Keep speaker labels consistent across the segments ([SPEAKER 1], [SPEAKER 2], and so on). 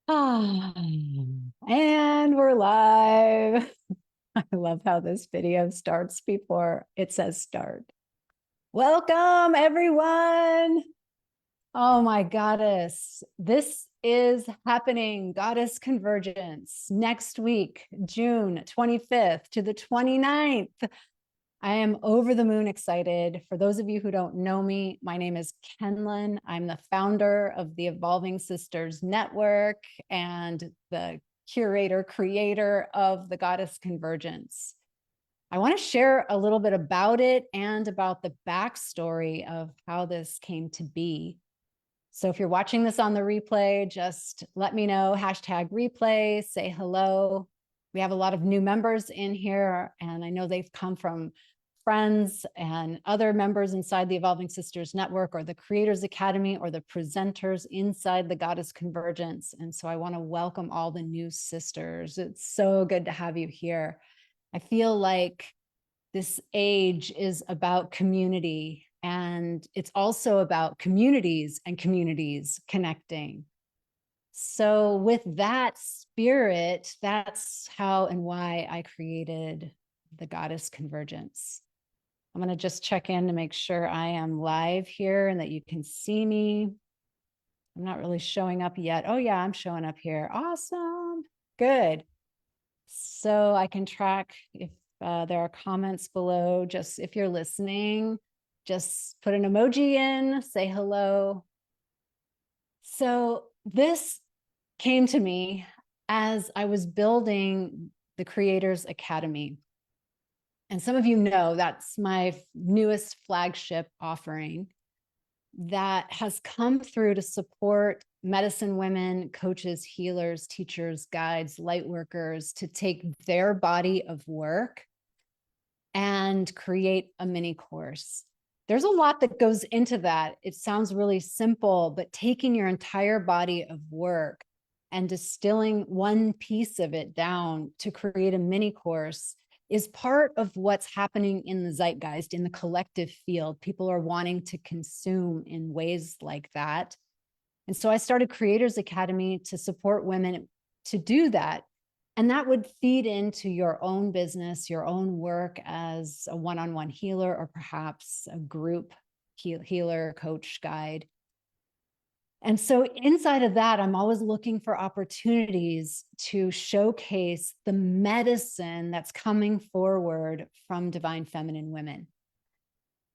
[SPEAKER 1] And we're live. I love how this video starts before it says start. Welcome, everyone. Oh, my goddess. This is happening. Goddess Convergence next week, June 25th to the 29th. I am over the moon excited. For those of you who don't know me, my name is Kenlyn. I'm the founder of the Evolving Sisters Network and the curator, creator of the Goddess Convergence. I want to share a little bit about it and about the backstory of how this came to be. So if you're watching this on the replay, just let me know, #replay, say hello. We have a lot of new members in here, and I know they've come from friends and other members inside the Evolving Sisters Network or the Creators Academy or the presenters inside the Goddess Convergence. And so I want to welcome all the new sisters. It's so good to have you here. I feel like this age is about community, and it's also about communities and communities connecting. So with that spirit, that's how and why I created the Goddess Convergence. I'm going to just check in to make sure I am live here and that you can see me. I'm not really showing up yet. Oh yeah, I'm showing up here. Awesome. Good. So I can track if there are comments below. Just if you're listening, just put an emoji in, say hello. So this came to me as I was building the Creators Academy. And some of you know that's my newest flagship offering that has come through to support medicine women, coaches, healers, teachers, guides, light workers to take their body of work and create a mini course. There's a lot that goes into that. It sounds really simple, but taking your entire body of work and distilling one piece of it down to create a mini course is part of what's happening in the zeitgeist, in the collective field. People are wanting to consume in ways like that. And so I started Creators Academy to support women to do that. And that would feed into your own business, your own work as a one-on-one healer, or perhaps a group healer, coach, guide. And so inside of that, I'm always looking for opportunities to showcase the medicine that's coming forward from divine feminine women.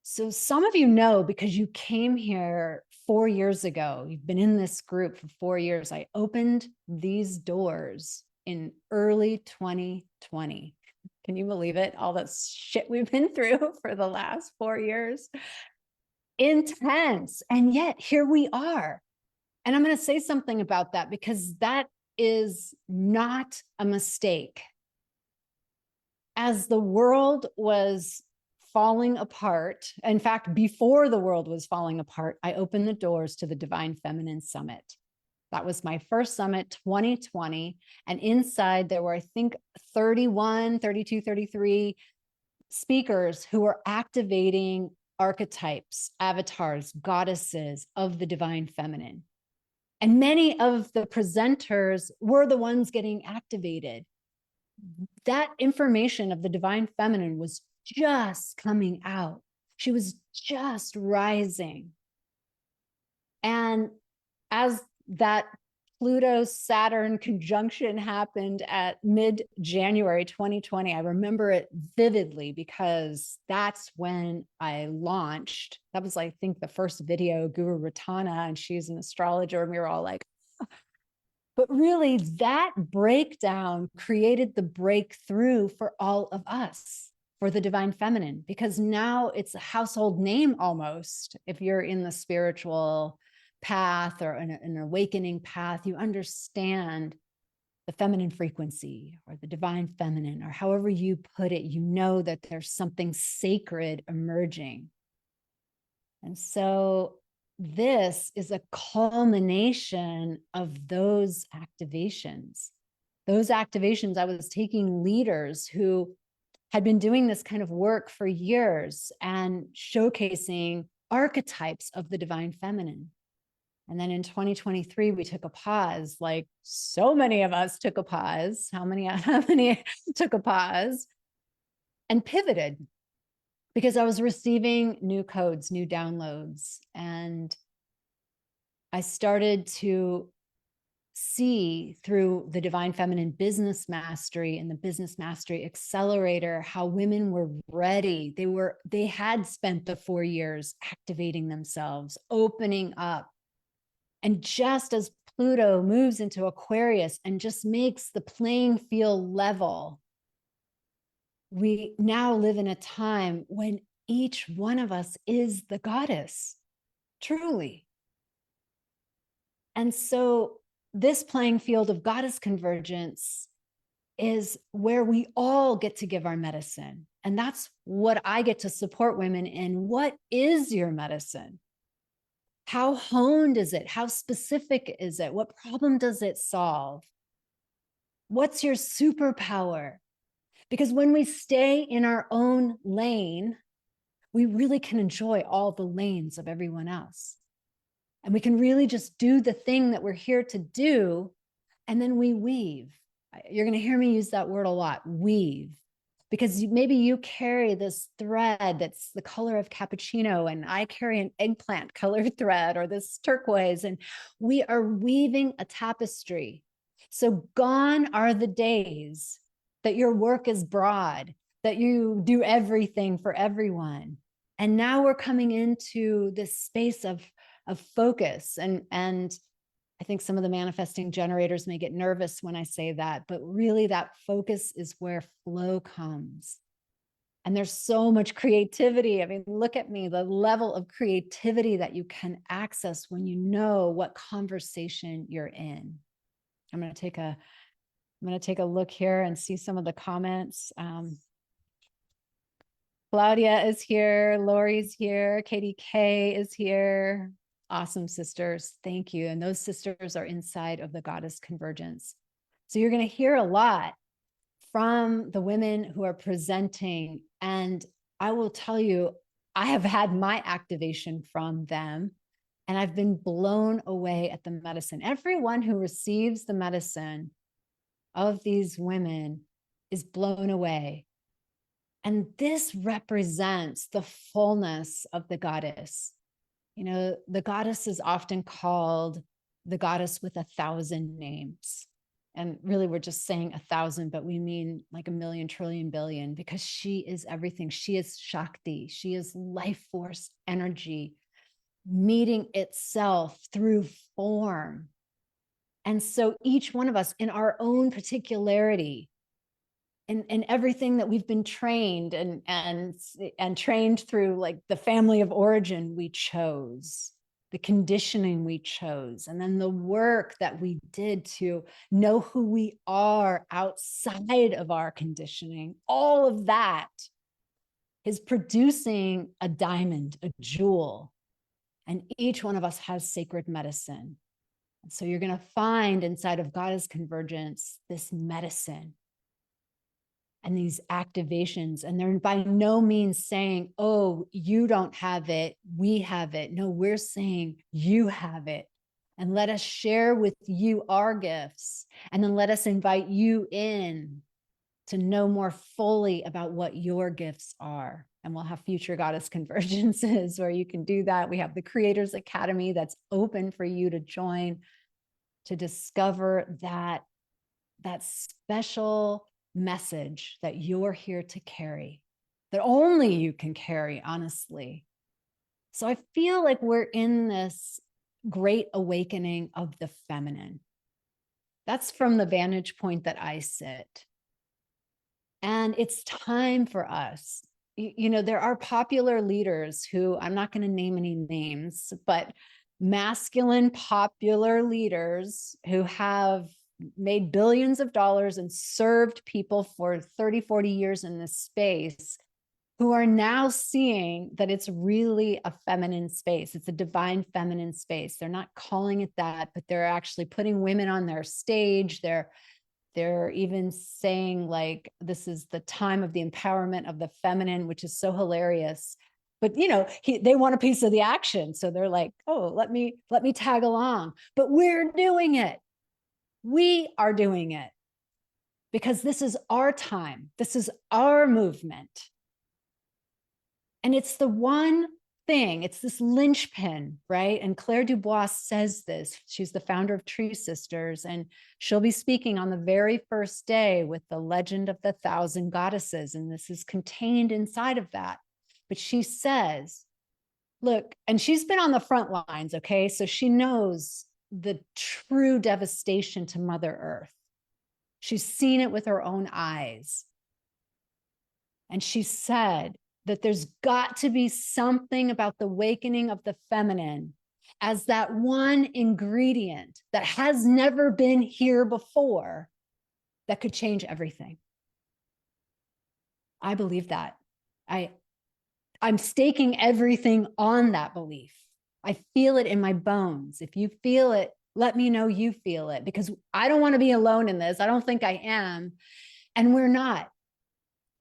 [SPEAKER 1] So some of you know, because you came here 4 years ago, you've been in this group for 4 years. I opened these doors in early 2020. Can you believe it? All the shit we've been through for the last 4 years. Intense. And yet here we are. And I'm going to say something about that because that is not a mistake. As the world was falling apart, in fact, before the world was falling apart, I opened the doors to the Divine Feminine Summit. That was my first summit, 2020. And inside there were, I think, 31, 32, 33 speakers who were activating archetypes, avatars, goddesses of the Divine Feminine. And many of the presenters were the ones getting activated. That information of the Divine Feminine was just coming out. She was just rising. And as that Pluto-Saturn conjunction happened at mid-January 2020, I remember it vividly because that's when I launched. That was, I think, the first video, Guru Ratana, and she's an astrologer, and we were all like, oh. But really that breakdown created the breakthrough for all of us, for the Divine Feminine, because now it's a household name almost. If you're in the spiritual path or an awakening path, you understand the feminine frequency or the Divine Feminine, or however you put it, you know that there's something sacred emerging. And so this is a culmination of those activations. Those activations, I was taking leaders who had been doing this kind of work for years and showcasing archetypes of the Divine Feminine. And then in 2023, we took a pause, like so many of us took a pause. How many took a pause and pivoted? Because I was receiving new codes, new downloads, and I started to see through the Divine Feminine Business Mastery and the Business Mastery Accelerator how women were ready. They had spent the 4 years activating themselves, opening up. And just as Pluto moves into Aquarius and just makes the playing field level, we now live in a time when each one of us is the goddess, truly. And so this playing field of goddess convergence is where we all get to give our medicine. And that's what I get to support women in. What is your medicine? How honed is it? How specific is it? What problem does it solve? What's your superpower? Because when we stay in our own lane, we really can enjoy all the lanes of everyone else. And we can really just do the thing that we're here to do. And then we weave. You're going to hear me use that word a lot, weave. Because maybe you carry this thread that's the color of cappuccino, and I carry an eggplant colored thread or this turquoise, and we are weaving a tapestry. So gone are the days that your work is broad, that you do everything for everyone. And now we're coming into this space of focus. And I think some of the manifesting generators may get nervous when I say that, but really that focus is where flow comes. And there's so much creativity. I mean, look at me, the level of creativity that you can access when you know what conversation you're in. I'm going to take a look here and see some of the comments. Claudia is here, Lori's here, Katie K is here. Awesome, sisters. Thank you. And those sisters are inside of the Goddess Convergence. So you're going to hear a lot from the women who are presenting. And I will tell you, I have had my activation from them, and I've been blown away at the medicine. Everyone who receives the medicine of these women is blown away. And this represents the fullness of the goddess. You know, the goddess is often called the goddess with 1,000 names. And really, we're just saying 1,000, but we mean like a million, trillion, billion, because she is everything. She is Shakti. She is life force energy meeting itself through form. And so each one of us in our own particularity, and everything that we've been trained and trained through, like the family of origin we chose, the conditioning we chose, and then the work that we did to know who we are outside of our conditioning, all of that is producing a diamond, a jewel. And each one of us has sacred medicine. So you're going to find inside of Goddess Convergence this medicine and these activations. And they're by no means saying, oh, you don't have it, we have it. No, we're saying you have it. And let us share with you our gifts. And then let us invite you in to know more fully about what your gifts are. And we'll have future Goddess Convergences where you can do that. We have the Creators Academy that's open for you to join, to discover that special message that you're here to carry, that only you can carry, honestly. So I feel like we're in this great awakening of the feminine. That's from the vantage point that I sit. And it's time for us. You know, there are popular leaders who, I'm not going to name any names, but masculine popular leaders who have made billions of dollars and served people for 30, 40 years in this space, who are now seeing that it's really a feminine space. It's a divine feminine space. They're not calling it that, but they're actually putting women on their stage. They're even saying, like, this is the time of the empowerment of the feminine, which is so hilarious. but they want a piece of the action. So they're like, oh, let me tag along. But we're doing it. We are doing it because this is our time. This is our movement. And it's the one thing, it's this linchpin, right? And Claire Dubois says this. She's the founder of Tree Sisters, and she'll be speaking on the very first day with the Legend of the Thousand Goddesses. And this is contained inside of that. But she says, look, and she's been on the front lines, okay? So she knows the true devastation to Mother Earth. She's seen it with her own eyes. And she said that there's got to be something about the awakening of the feminine as that one ingredient that has never been here before that could change everything. I believe that. I'm staking everything on that belief. I feel it in my bones. If you feel it, let me know you feel it, because I don't want to be alone in this. I don't think I am. And we're not.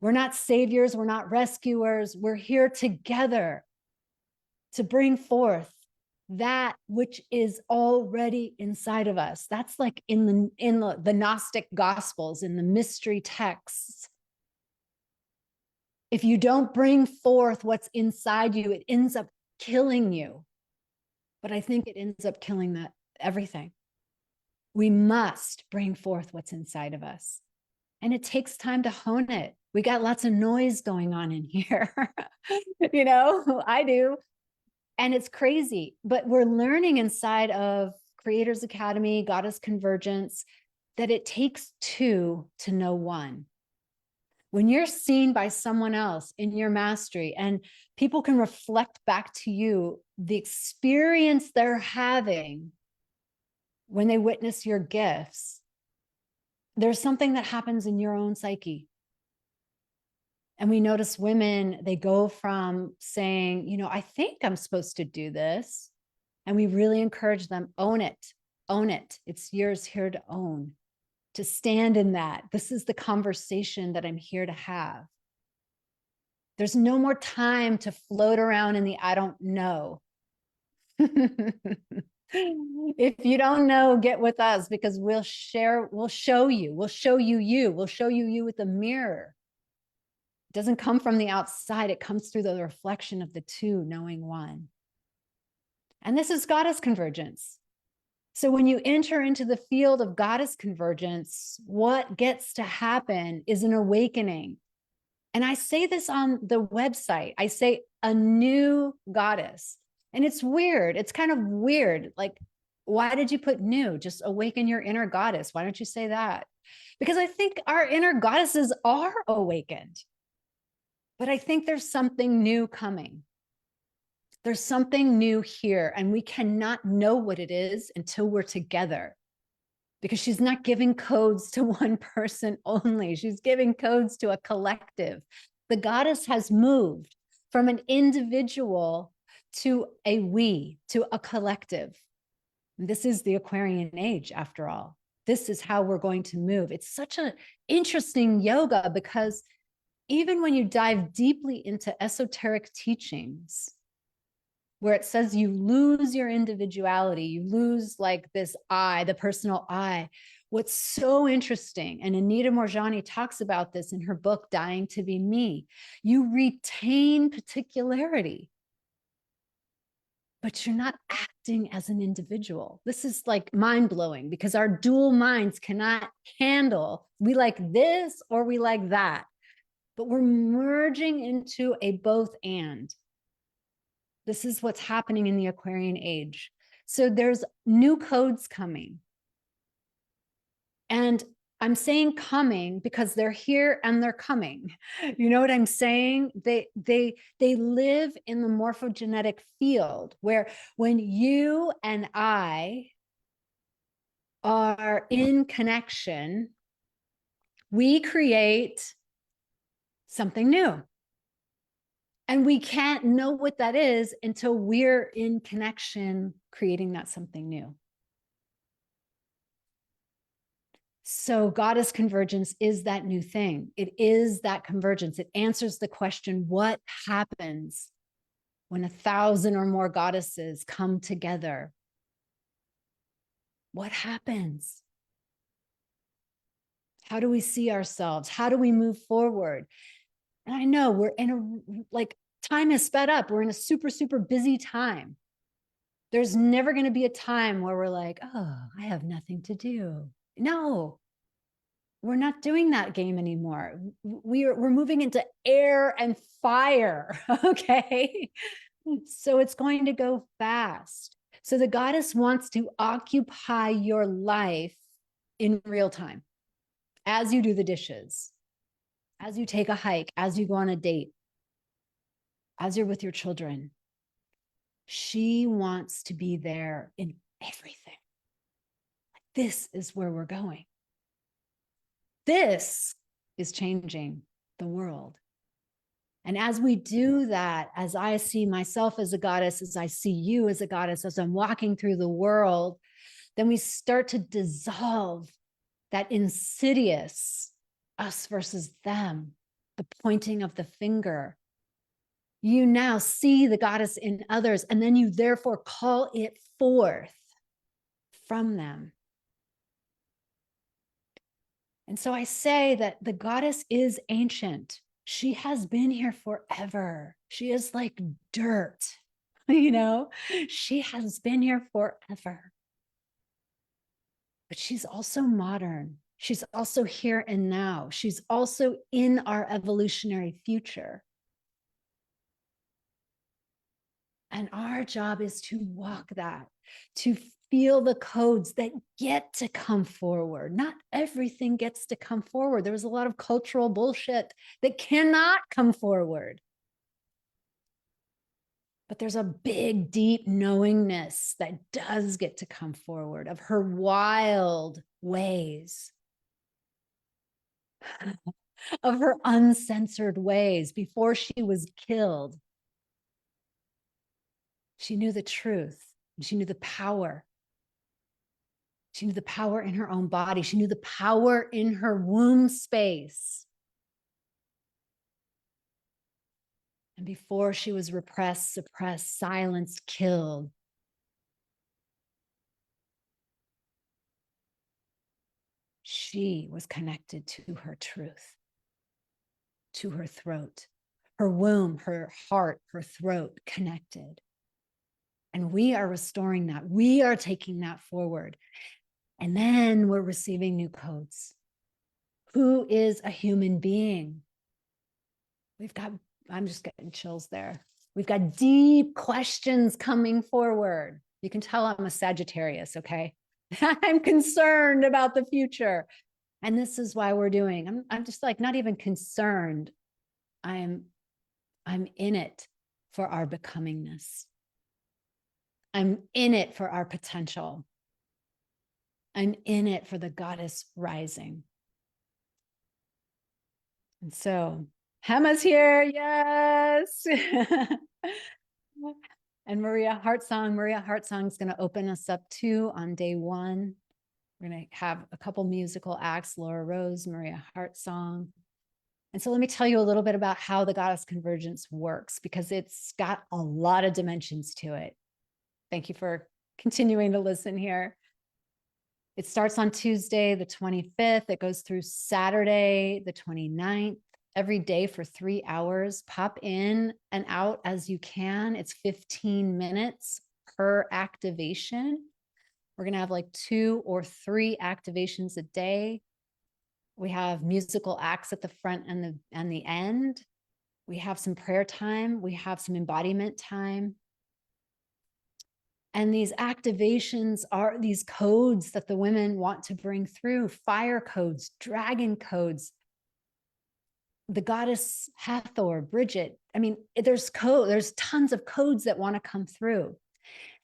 [SPEAKER 1] We're not saviors. We're not rescuers. We're here together to bring forth that which is already inside of us. That's like in the Gnostic Gospels, in the mystery texts. If you don't bring forth what's inside you, it ends up killing you. But I think it ends up killing everything. We must bring forth what's inside of us. And it takes time to hone it. We got lots of noise going on in here. I do. And it's crazy. But we're learning inside of Creators Academy, Goddess Convergence, that it takes two to know one. When you're seen by someone else in your mastery and people can reflect back to you the experience they're having when they witness your gifts, there's something that happens in your own psyche. And we notice women, they go from saying, I think I'm supposed to do this. And we really encourage them, own it, own it. It's yours here to own, to stand in that. This is the conversation that I'm here to have. There's no more time to float around in the I don't know. If you don't know, get with us, because we'll show you you with a mirror. It doesn't come from the outside. It comes through the reflection of the two, knowing one. And this is Goddess Convergence. So when you enter into the field of Goddess Convergence, what gets to happen is an awakening. And I say this on the website. I say a new goddess. And it's weird. It's kind of weird. Like, why did you put new? Just awaken your inner goddess. Why don't you say that? Because I think our inner goddesses are awakened. But I think there's something new coming. There's something new here, and we cannot know what it is until we're together, because she's not giving codes to one person only. She's giving codes to a collective. The goddess has moved from an individual to a we, to a collective. This is the Aquarian age, after all. This is how we're going to move. It's such an interesting yoga, because even when you dive deeply into esoteric teachings, where it says you lose your individuality, you lose like this I, the personal I. What's so interesting, and Anita Moorjani talks about this in her book, Dying to Be Me, you retain particularity, but you're not acting as an individual. This is like mind-blowing, because our dual minds cannot handle, we like this or we like that, but we're merging into a both and. This is what's happening in the Aquarian age. So there's new codes coming. And I'm saying coming because they're here and they're coming. You know what I'm saying? They live in the morphogenetic field, where when you and I are in connection, we create something new. And we can't know what that is until we're in connection, creating that something new. So Goddess Convergence is that new thing. It is that convergence. It answers the question, what happens when 1,000 or more goddesses come together, what happens? How do we see ourselves? How do we move forward? And I know we're in time is sped up. We're in a super, super busy time. There's never going to be a time where we're like, oh, I have nothing to do. No, we're not doing that game anymore. We're moving into air and fire. Okay. So it's going to go fast. So the goddess wants to occupy your life in real time as you do the dishes, as you take a hike, as you go on a date, as you're with your children. She wants to be there in everything. This is where we're going. This is changing the world. And as we do that, as I see myself as a goddess, as I see you as a goddess, as I'm walking through the world, then we start to dissolve that insidious us versus them, the pointing of the finger. You now see the goddess in others, and then you therefore call it forth from them. And so I say that the goddess is ancient. She has been here forever. She is like dirt, she has been here forever. But she's also modern. She's also here and now. She's also in our evolutionary future. And our job is to walk that, to feel the codes that get to come forward. Not everything gets to come forward. There was a lot of cultural bullshit that cannot come forward. But there's a big, deep knowingness that does get to come forward of her wild ways, of her uncensored ways before she was killed. She knew the truth, and she knew the power. She knew the power in her own body. She knew the power in her womb space. And before she was repressed, suppressed, silenced, killed, she was connected to her truth, to her throat, her womb, her heart, her throat connected. And we are restoring that. We are taking that forward. And then we're receiving new codes. Who is a human being? I'm just getting chills there. We've got deep questions coming forward. You can tell I'm a Sagittarius, okay? I'm concerned about the future. And this is why we're doing, I'm just like, not even concerned. I'm in it for our becomingness. I'm in it for our potential. I'm in it for the goddess rising. And so Hema's here, yes. And Maria Hartsong is going to open us up too on day one. We're going to have a couple musical acts, Laura Rose, Maria Hartsong. And so let me tell you a little bit about how the Goddess Convergence works, because it's got a lot of dimensions to it. Thank you for continuing to listen here. It starts on Tuesday, the 25th. It goes through Saturday, the 29th, every day for 3 hours. Pop in and out as you can. It's 15 minutes per activation. We're going to have like 2 or 3 activations a day. We have musical acts at the front and the end. We have some prayer time. We have some embodiment time. And these activations are these codes that the women want to bring through: fire codes, dragon codes, the goddess Hathor, Bridget. I mean, there's tons of codes that want to come through.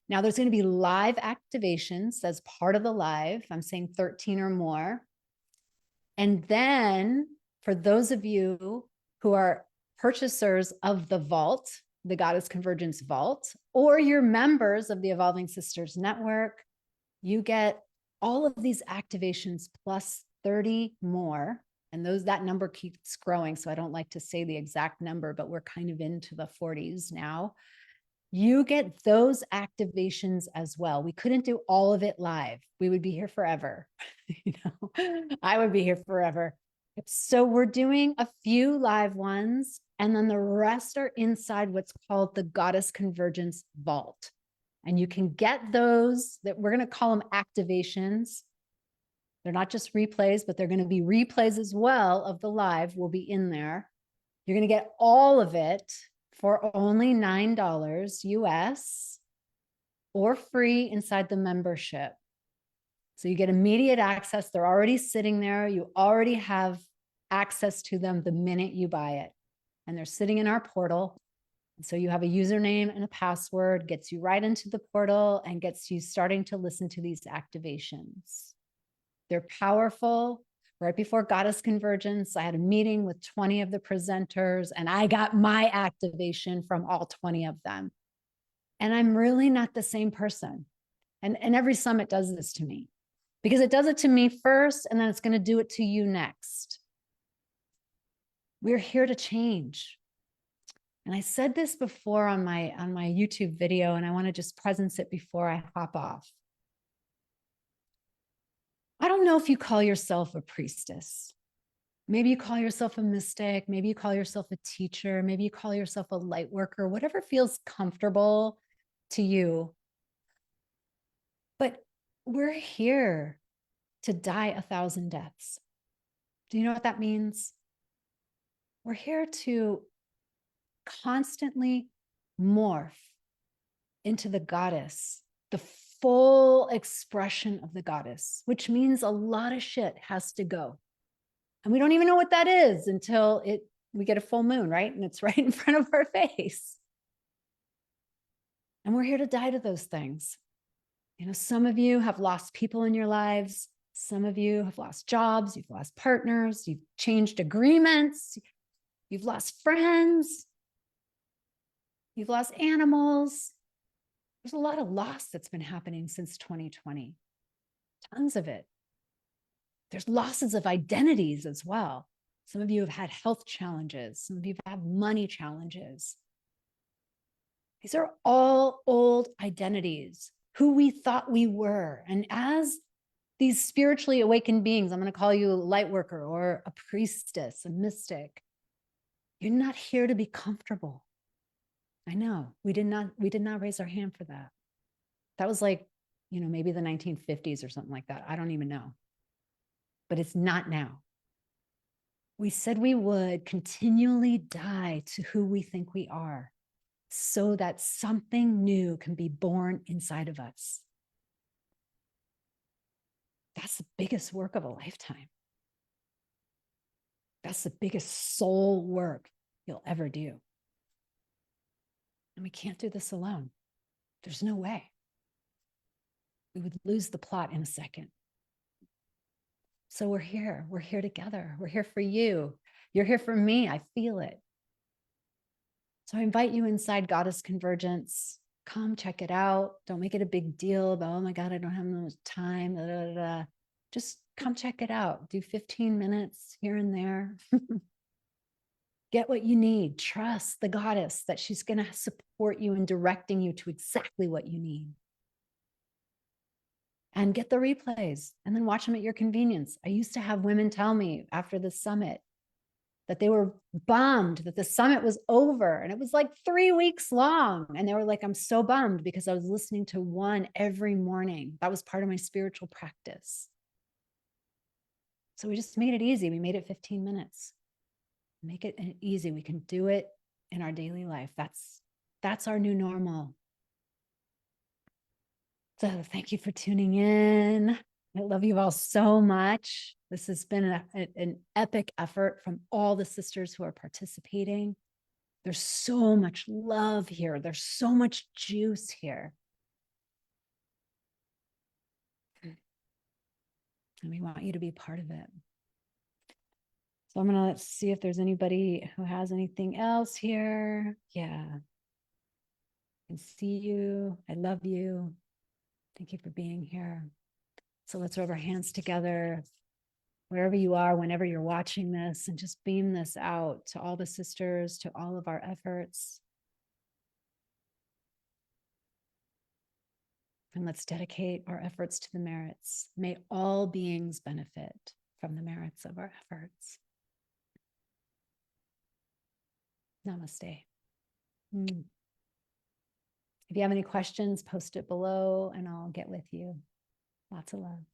[SPEAKER 1] Now there's going to be live activations as part of the live. I'm saying 13 or more. And then for those of you who are purchasers of the vault, the Goddess Convergence Vault, or you're members of the Evolving Sisters Network, you get all of these activations plus 30 more. And that number keeps growing. So I don't like to say the exact number, but we're kind of into the 40s now. You get those activations as well. We couldn't do all of it live. We would be here forever. I would be here forever. So we're doing a few live ones, and then the rest are inside what's called the Goddess Convergence Vault. And you can get those, that we're going to call them activations. They're not just replays, but they're going to be replays as well of the live will be in there. You're going to get all of it for only $9 US or free inside the membership. So you get immediate access. They're already sitting there. You already have access to them the minute you buy it. And they're sitting in our portal. And so you have a username and a password, gets you right into the portal and gets you starting to listen to these activations. They're powerful. Right before Goddess Convergence, I had a meeting with 20 of the presenters, and I got my activation from all 20 of them. And I'm really not the same person. And every summit does this to me, because it does it to me first, and then it's going to do it to you next. We're here to change. And I said this before on my YouTube video, and I want to just presence it before I hop off. I don't know if you call yourself a priestess. Maybe you call yourself a mystic. Maybe you call yourself a teacher. Maybe you call yourself a light worker, whatever feels comfortable to you. But we're here to die 1,000 deaths. Do you know what that means? We're here to constantly morph into the goddess, the full expression of the goddess, which means a lot of shit has to go. And we don't even know what that is until we get a full moon, right? And it's right in front of our face. And we're here to die to those things. You know, some of you have lost people in your lives. Some of you have lost jobs. You've lost partners. You've changed agreements. You've lost friends. You've lost animals. There's a lot of loss that's been happening since 2020. Tons of it. There's losses of identities as well. Some of you have had health challenges. Some of you have had money challenges. These are all old identities, who we thought we were. And as these spiritually awakened beings, I'm going to call you a light worker or a priestess, a mystic. You're not here to be comfortable. I know we did not raise our hand for that. That was like, you know, maybe the 1950s or something like that. I don't even know. But it's not now. We said we would continually die to who we think we are so that something new can be born inside of us. That's the biggest work of a lifetime. That's the biggest soul work you'll ever do. And we can't do this alone. There's no way. We would lose the plot in a second. So we're here. We're here together. We're here for you. You're here for me. I feel it. So I invite you inside Goddess Convergence. Come check it out. Don't make it a big deal about, oh my God, I don't have no time. Blah, blah, blah. Just come check it out. Do 15 minutes here and there. Get what you need. Trust the goddess that she's going to support you in directing you to exactly what you need. And get the replays and then watch them at your convenience. I used to have women tell me after the summit that they were bummed that the summit was over, and it was like 3 weeks long. And they were like, I'm so bummed because I was listening to one every morning. That was part of my spiritual practice. So we just made it easy. We made it 15 minutes. Make it easy. We can do it in our daily life. That's our new normal. So thank you for tuning in. I love you all so much. This has been an epic effort from all the sisters who are participating. There's so much love here. There's so much juice here. And we want you to be part of it. So I'm going to see if there's anybody who has anything else here. Yeah. I can see you. I love you. Thank you for being here. So let's rub our hands together wherever you are, whenever you're watching this, and just beam this out to all the sisters, to all of our efforts. And let's dedicate our efforts to the merits. May all beings benefit from the merits of our efforts. Namaste. If you have any questions, post it below and I'll get with you. Lots of love.